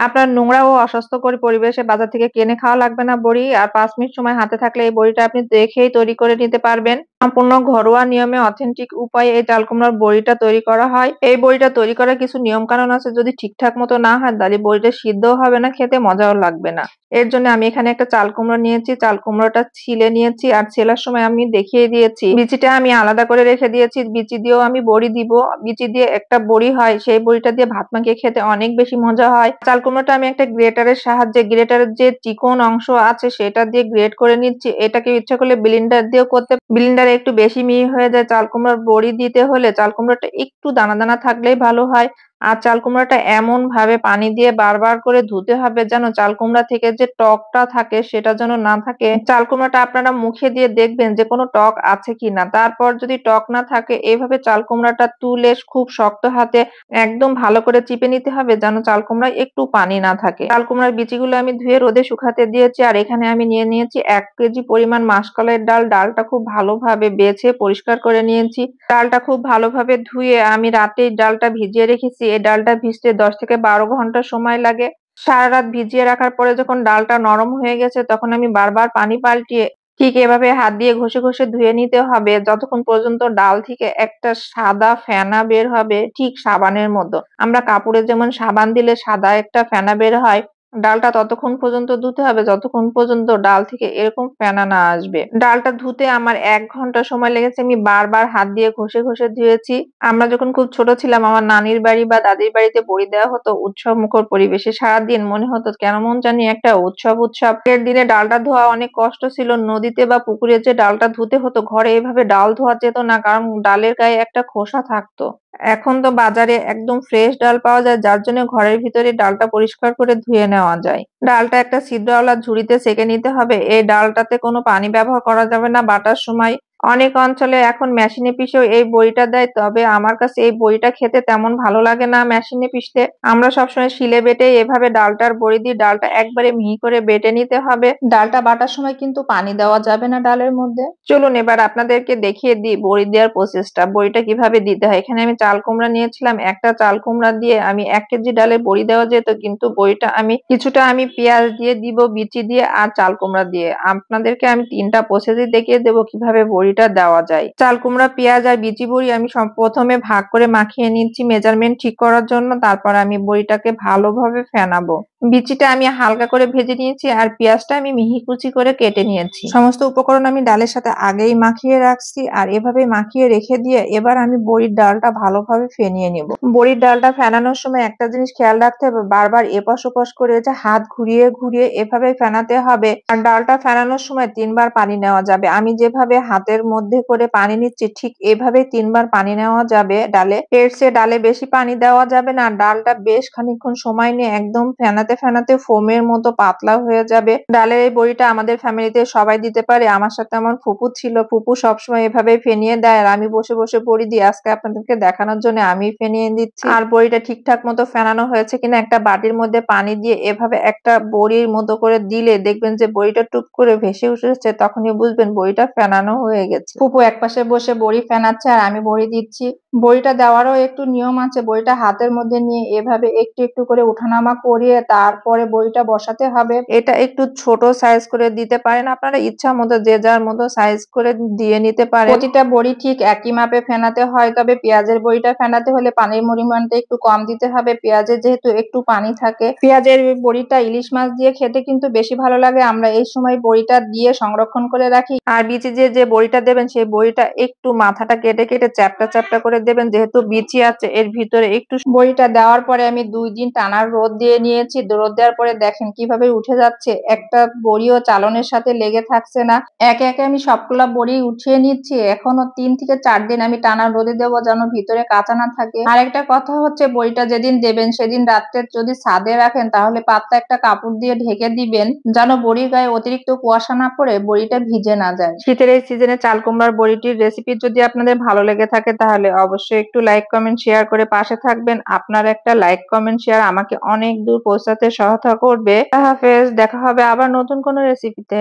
আপনার নোংরা ও অস্বাস্থ্যকর পরিবেশে বাজার থেকে কিনে খাওয়া লাগবে না বড়ি। আর ৫ মিনিট সময় হাতে থাকলে এই বড়িটা আপনি দেখেই তৈরি করে নিতে পারবেন। সম্পূর্ণ ঘরোয়া নিয়মে অথেন্টিক উপায়ে এই চাল কুমড়ার বড়িটা তৈরি করা হয়। এই বড়িটা তৈরি করার কিছু নিয়ম কানুন আছে। যদি ঠিকঠাক মতো না হয় তাহলে বড়িটা সিদ্ধও হবে না, খেতে মজাও লাগবে না। এর জন্য আমি এখানে একটা চাল কুমড়া নিয়েছি। চাল কুমড়াটা ছিলে নিয়েছি আর ছেলার সময় আমি দেখিয়ে দিয়েছি। বিচিটা আমি আলাদা করে রেখে দিয়েছি। বিচি দিয়েও আমি বড়ি দিব। বিচি দিয়ে একটা বড়ি হয়, সেই বড়িটা দিয়ে ভাত মাখিয়ে খেতে অনেক বেশি মজা হয়। চাল কুমড়াটা আমি একটা গ্রেটারের সাহায্যে, গ্রেটারের যে চিকন অংশ আছে সেটা দিয়ে গ্রেট করে নিচ্ছি। এটাকে ইচ্ছা করলে ব্লেন্ডার দিয়েও করতে, ব্লেন্ডারে একটু বেশি মিহি হয়ে যায়। চাল কুমড়ার বড়ি দিতে হলে চাল কুমড়াটা একটু দানা দানা থাকলেই ভালো হয়। আর চাল কুমড়াটা এমন ভাবে পানি দিয়ে বারবার করে ধুতে হবে যেন চাল কুমড়া থেকে যে টকটা থাকে সেটা যেন না থাকে। চাল কুমড়াটা আপনারা মুখে দিয়ে দেখবেন যে কোনো টক আছে কিনা। তারপর যদি টক না থাকে এইভাবে চাল কুমড়াটা তুলে খুব শক্ত হাতে একদম ভালো করে চিপে নিতে হবে যেন চাল কুমড়ায় একটু পানি না থাকে। চাল কুমড়ার বিচিগুলো আমি ধুয়ে রোদে শুকাতে দিয়েছি। আর এখানে আমি নিয়ে নিয়েছি ১ কেজি পরিমাণ মাসকলাইয়ের ডাল। ডালটা খুব ভালোভাবে বেছে পরিষ্কার করে নিয়েছি। ডালটা খুব ভালোভাবে ধুয়ে আমি রাতেই ডালটা ভিজিয়ে রেখেছি। এই ডালটা ভিজতে ১০ থেকে ১২ ঘন্টা সময় লাগে। সারারাত ভিজিয়ে রাখার পরে যখন ডালটা নরম হয়ে গেছে তখন আমি বারবার পানি পাল্টিয়ে ঠিক এভাবে হাত দিয়ে ঘষে ঘষে ধুয়ে নিতে হবে যতক্ষণ পর্যন্ত ডাল থেকে একটা সাদা ফেনা বের হবে, ঠিক সাবানের মতো। আমরা কাপড়ে যেমন সাবান দিলে সাদা একটা ফেনা বের হয়, ডালটা ততক্ষণ পর্যন্ত ধুতে হবে যতক্ষণ পর্যন্ত ডাল থেকে এরকম ফেনা না আসবে। ডালটা ধুতে আমার ১ ঘন্টা সময় লেগেছে। আমি বারবার হাত দিয়ে ঘষে ঘষে ধুয়েছি। আমরা যখন খুব ছোট ছিলাম আমার নানির বাড়ি বা দাদির বাড়িতে বড়ি দেওয়া হতো উৎসব মুখর পরিবেশে। সারাদিন মনে হতো কেমন জানি একটা উৎসব উৎসব। আগের দিনে ডালটা ধোয়া অনেক কষ্ট ছিল। নদীতে বা পুকুরে যে ডালটা ধুতে হতো, ঘরে এভাবে ডাল ধোয়া যেত না, কারণ ডালের গায়ে একটা খোসা থাকতো। এখন তো বাজারে একদম ফ্রেশ ডাল পাওয়া যায়, যার জন্য ঘরের ভিতরে ডালটা পরিষ্কার করে ধুয়ে নেওয়া যায়। ডালটা একটা ছিদ্রওয়ালা ঝুড়িতে ছেঁকে নিতে হবে। এই ডালটাতে কোনো পানি ব্যবহার করা যাবে না বাটার সময়। অনেক অঞ্চলে এখন মেশিনে পিষেও এই বড়িটা দেয়, তবে আমার কাছে এই বড়িটা খেতে তেমন ভালো লাগে না মেশিনে পিষতে। আমরা সবসময় শিলে বেটেই এভাবে ডালটার বড়ি দিই। ডালটা একবারে মিহি করে বেটে নিতে হবে। ডালটা বাটার সময় কিন্তু পানি দেওয়া যাবে না ডালের মধ্যে। চলুন এবার আপনাদেরকে দেখিয়ে দিই বড়ি দেওয়ার প্রসেসটা, বড়িটা কিভাবে দিতে হয়। এখানে আমি চাল কুমড়া নিয়েছিলাম। একটা চাল কুমড়া দিয়ে আমি ১ কেজি ডালে বড়ি দেওয়া যেত, কিন্তু বড়িটা আমি কিছুটা পেঁয়াজ দিয়ে দিব, বিচি দিয়ে আর চাল কুমড়া দিয়ে। আপনাদেরকে আমি ৩টা প্রসেসই দেখিয়ে দেবো কিভাবে বড়িটা দেওয়া যায়। চাল কুমড়া, পেঁয়াজ আর বিচি বড়ি আমি প্রথমে ভাগ করে মাখিয়ে নিচ্ছি মেজারমেন্ট ঠিক করার জন্য। তারপর আমি বড়িটাকে ভালোভাবে ফেনাবো। বিচিটা আমি হালকা করে ভেজে নিয়েছি আর পেঁয়াজটা আমি মিহি কুচি করে কেটে নিয়েছি। সমস্ত উপকরণ আমি ডালের সাথে আগেই মাখিয়ে রাখছি আর এভাবে মাখিয়ে রেখে দিয়ে এবার আমি বড়ির ডালটা ভালোভাবে ফেনিয়ে নেব। বড়ির ডালটা ফেনানোর সময় একটা জিনিস খেয়াল রাখতে হবে, বারবার এপাশ ওপাশ করে যে হাত ঘুরিয়ে ঘুরিয়ে এভাবে ফেনাতে হবে। আর ডালটা ফেনানোর সময় ৩ বার পানি নেওয়া যাবে। আমি যেভাবে হাতের মধ্যে করে পানি নিচ্ছি ঠিক এভাবেই ৩ বার পানি নেওয়া যাবে ডালে। এর চেয়ে ডালে বেশি পানি দেওয়া যাবে না। ডালটা বেশ খানিকক্ষণ সময় নিয়ে একদম ফেনাতে ফেনাতে ফোমের মতো পাতলা হয়ে যাবে। ডালের এই বড়িটা আমাদের ফ্যামিলিতে সবাই দিতে পারে। আমার সাথে আমার ফুপু ছিল। ফুপু সবসময় এভাবেই ফেনিয়ে দেয় আর আমি বসে বসে বড়ি দিই। আজকে আপনাদেরকে দেখানোর জন্য আমি ফেনিয়ে দিচ্ছি। আর বড়িটা ঠিকঠাক মতো ফেনানো হয়েছে কিনা একটা বাটির মধ্যে পানি দিয়ে এভাবে একটা বড়ির মতো করে দিলে দেখবেন যে বড়িটা টুপ করে ভেসে উঠেছে, তখনই বুঝবেন বড়িটা ফেনানো হয়ে গেছে। ফুপু একপাশে বসে বড়ি ফেনাচ্ছে আর আমি বড়ি দিচ্ছি। বড়িটা দেওয়ারও একটু নিয়ম আছে। বড়িটা হাতের মধ্যে নিয়ে এভাবে একটু একটু করে উঠানামা করিয়ে তারপরে বড়িটা বসাতে হবে। এটা একটু ছোট সাইজ করে দিতে পারেন আপনারা, ইচ্ছা মতো যে যার মতো সাইজ করে দিয়ে নিতে পারেন। প্রতিটা বড়ি ঠিক একই মাপে ফেনাতে হয়, তবে পেঁয়াজের বড়িটা ফেনাতে হলে পানির পরিমাণটা একটু কম দিতে হবে। পেঁয়াজে যেহেতু একটু পানি থাকে। পেঁয়াজের বড়িটা ইলিশ মাছ দিয়ে খেতে কিন্তু বেশি ভালো লাগে। আমরা এই সময় বড়িটা দিয়ে সংরক্ষণ করে রাখি। আর বিচি দিয়ে যে বড়িটা দেবেন সেই বড়িটা একটু মাথাটা কেটে কেটে চ্যাপ্টা চ্যাপ্টা করে দেবেন, যেহেতু বিচি আছে এর ভিতরে একটু। বড়িটা দেওয়ার পরে আমি ২ দিন টানা রোদ দিয়ে নিয়েছি। রোদ দেওয়ার পরে দেখেন কিভাবে উঠে যাচ্ছে। একটা বড়িও চালনের সাথে লেগে থাকছে না। একে একে আমি সবগুলা বড়ি উঠিয়ে নিচ্ছি। এখনো ৩ থেকে ৪ দিন আমি টানা রোদে দেবো যেন ভিতরে কাঁচা না থাকে। আর একটা কথা হচ্ছে, বড়িটা যেদিন দেবেন সেদিন রাত্রে যদি ছাদে রাখেন তাহলে পাতলা একটা কাপড় দিয়ে ঢেকে দিবেন যেন বড়ির গায়ে অতিরিক্ত কুয়াশা না পড়ে বড়িটা ভিজে না যায়। শীতের এই সিজনে চাল কুমড়ার বড়িটির রেসিপি যদি আপনাদের ভালো লেগে থাকে তাহলে অবশ্যই একটু লাইক কমেন্ট শেয়ার করে পাশে থাকবেন। আপনার একটা লাইক কমেন্ট শেয়ার আমাকে অনেক দূর পৌঁছাতে সহায়তা করবে। আল্লাহ হাফেজ, দেখা হবে আবার নতুন কোনো রেসিপিতে।